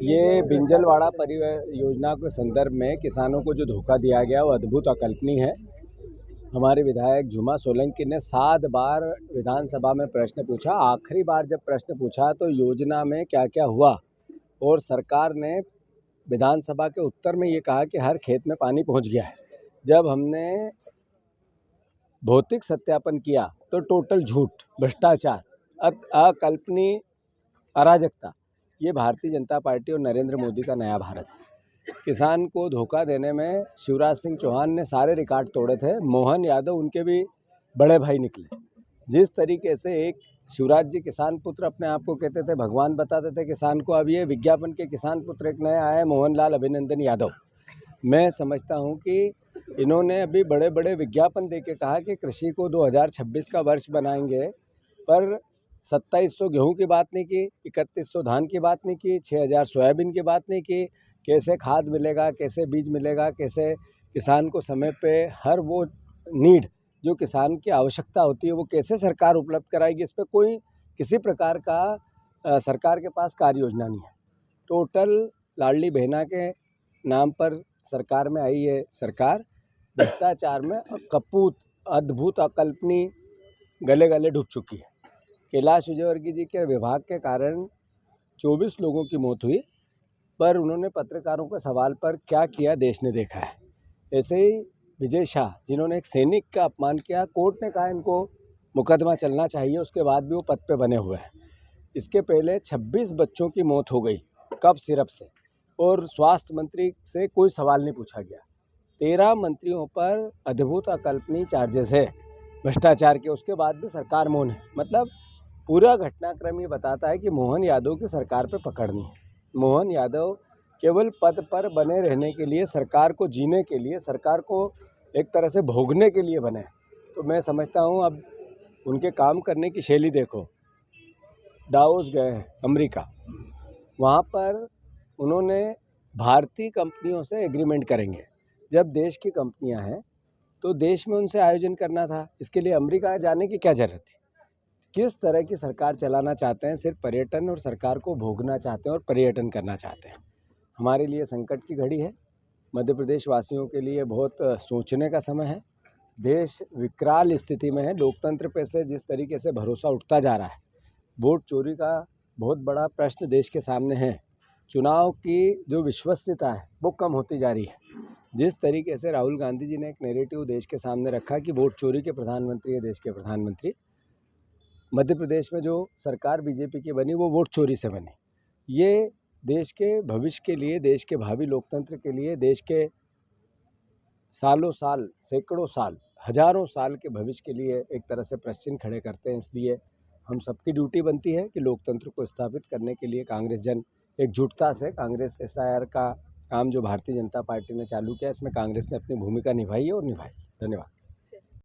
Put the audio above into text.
ये बिंजलवाड़ा परियोजना के संदर्भ में किसानों को जो धोखा दिया गया वो अद्भुत अकल्पनीय है। हमारे विधायक झुमा सोलंकी ने 7 बार विधानसभा में प्रश्न पूछा। आखिरी बार जब प्रश्न पूछा तो योजना में क्या क्या हुआ, और सरकार ने विधानसभा के उत्तर में ये कहा कि हर खेत में पानी पहुंच गया है। जब हमने भौतिक सत्यापन किया तो टोटल झूठ, भ्रष्टाचार, अकल्पनीय अराजकता। ये भारतीय जनता पार्टी और नरेंद्र मोदी का नया भारत है। किसान को धोखा देने में शिवराज सिंह चौहान ने सारे रिकॉर्ड तोड़े थे। मोहन यादव उनके भी बड़े भाई निकले। जिस तरीके से एक शिवराज जी किसान पुत्र अपने आप को कहते थे, भगवान बताते थे किसान को, अब ये विज्ञापन के किसान पुत्र एक नए आए, मोहनलाल अभिनंदन यादव। मैं समझता हूँ कि इन्होंने अभी बड़े बड़े विज्ञापन देके कहा कि कृषि को 2026 का वर्ष बनाएंगे, पर 2700 गेहूं की बात नहीं की, 3100 धान की बात नहीं की, 6000 सोयाबीन की बात नहीं की। कैसे खाद मिलेगा, कैसे बीज मिलेगा, कैसे किसान को समय पे हर वो नीड जो किसान की आवश्यकता होती है वो कैसे सरकार उपलब्ध कराएगी, इस पर कोई किसी प्रकार का सरकार के पास कार्य योजना नहीं है। टोटल लाडली बहना के नाम पर सरकार में आई है सरकार, भ्रष्टाचार में कपूत, अद्भुत, अकल्पनीय, गले गले ढुक चुकी है। कैलाश विजयवर्गीय जी के विभाग के कारण 24 लोगों की मौत हुई, पर उन्होंने पत्रकारों के सवाल पर क्या किया देश ने देखा है। ऐसे ही विजय शाह, जिन्होंने एक सैनिक का अपमान किया, कोर्ट ने कहा इनको मुकदमा चलना चाहिए, उसके बाद भी वो पद पे बने हुए हैं। इसके पहले 26 बच्चों की मौत हो गई कफ सिरप से, और स्वास्थ्य मंत्री से कोई सवाल नहीं पूछा गया। 13 मंत्रियों पर अद्भुत अकल्पनीय चार्जेस है भ्रष्टाचार के, उसके बाद भी सरकार मौन है। मतलब पूरा घटनाक्रम ये बताता है कि मोहन यादव की सरकार पे पकड़ नहीं है। मोहन यादव केवल पद पर बने रहने के लिए, सरकार को जीने के लिए, सरकार को एक तरह से भोगने के लिए बने। तो मैं समझता हूँ अब उनके काम करने की शैली देखो। डावोस गए हैं अमेरिका, वहाँ पर उन्होंने भारतीय कंपनियों से एग्रीमेंट करेंगे। जब देश की कंपनियाँ हैं तो देश में उनसे आयोजन करना था, इसके लिए अमेरिका जाने की क्या ज़रूरत थी। किस तरह की सरकार चलाना चाहते हैं, सिर्फ पर्यटन और सरकार को भोगना चाहते हैं और पर्यटन करना चाहते हैं। हमारे लिए संकट की घड़ी है, मध्य प्रदेश वासियों के लिए बहुत सोचने का समय है। देश विकराल स्थिति में है, लोकतंत्र पे से जिस तरीके से भरोसा उठता जा रहा है, वोट चोरी का बहुत बड़ा प्रश्न देश के सामने है, चुनाव की जो विश्वसनीयता है वो कम होती जा रही है। जिस तरीके से राहुल गांधी जी ने एक नैरेटिव देश के सामने रखा कि वोट चोरी के प्रधानमंत्री है देश के प्रधानमंत्री, मध्य प्रदेश में जो सरकार बीजेपी की बनी वो वोट चोरी से बनी। ये देश के भविष्य के लिए, देश के भावी लोकतंत्र के लिए, देश के सालों साल, सैकड़ों साल, हजारों साल के भविष्य के लिए एक तरह से प्रश्न खड़े करते हैं। इसलिए हम सबकी ड्यूटी बनती है कि लोकतंत्र को स्थापित करने के लिए कांग्रेस जन एकजुटता से, कांग्रेस SIR का काम जो भारतीय जनता पार्टी ने चालू किया, इसमें कांग्रेस ने अपनी भूमिका निभाई है और निभाई। धन्यवाद।